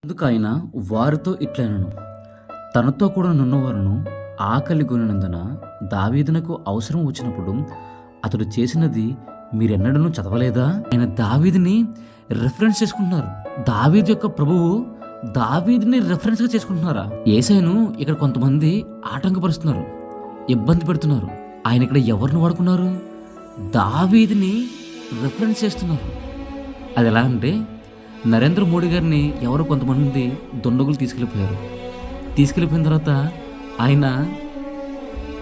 అందుకు ఆయన వారితో ఇట్లనెను, తనతో కూడా నున్నవారును ఆకలి గొనినందున దావీదునకు అవసరం వచ్చినప్పుడు అతడు చేసినది మీరెన్నడూ చదవలేదా? ఆయన దావీదుని రెఫరెన్స్ చేసుకుంటున్నారు. దావీదు యొక్క ప్రభువు దావీదుని రెఫరెన్స్గా చేసుకుంటున్నారా? యేసయ్యను ఇక్కడ కొంతమంది ఆటంకపరుస్తున్నారు, ఇబ్బంది పెడుతున్నారు. ఆయన ఇక్కడ ఎవరిని వాడుకున్నారు? దావీదుని రెఫరెన్స్ చేస్తున్నారు. అది ఎలా అంటే, నరేంద్ర మోడీ గారిని ఎవరో కొంతమంది దుండగులు తీసుకెళ్ళిపోయిన తర్వాత ఆయన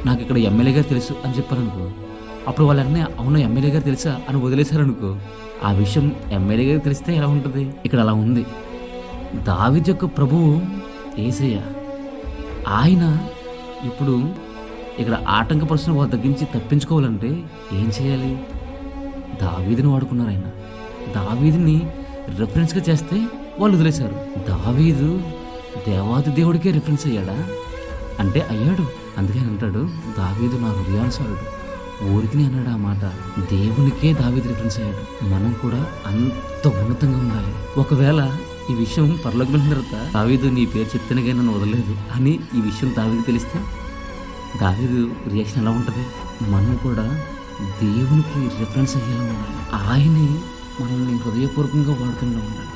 నాకు ఇక్కడ ఎమ్మెల్యే గారు తెలుసు అని చెప్పారనుకో, అప్పుడు వాళ్ళన్నీ అవును ఎమ్మెల్యే గారు తెలుసా అని వదిలేశారనుకో, ఆ విషయం ఎమ్మెల్యే గారికి తెలిస్తే ఎలా ఉంటుంది? ఇక్కడ అలా ఉంది. దావీదు యొక్క ప్రభువు యేసయ్య, ఆయన ఇప్పుడు ఇక్కడ ఆటంకపరుచిన వాళ్ళ దగ్గర నుంచి తప్పించుకోవాలంటే ఏం చేయాలి? దావీదుని వాడుకున్నారు. ఆయన దావీదుని రెఫరెన్స్గా చేస్తే వాళ్ళు వదిలేశారు. దావీదు దేవాది దేవుడికే రిఫరెన్స్ అయ్యాడా అంటే అయ్యాడు. అందుకే అంటాడు, దావీదు నా హృదయానుసారుడు. ఊరికి అన్నాడు ఆ మాట. దేవునికే దావీదు రిఫరెన్స్ అయ్యాడు. మనం కూడా అంత ఉన్నతంగా ఉండాలి. ఒకవేళ ఈ విషయం పరలోకి వెళ్ళిన తర్వాత దావీదు నీ పేరు చెప్తేనే కానీ నన్ను వదలలేదు అని ఈ విషయం దావీదు తెలిస్తే దావీదు రియాక్షన్ ఎలా ఉంటుంది? మనం కూడా దేవునికి రిఫరెన్స్ అయ్యేలా ఉండాలి. ఆయనే మనల్ని హృదయపూర్వకంగా వాడుతూనే ఉండాలి.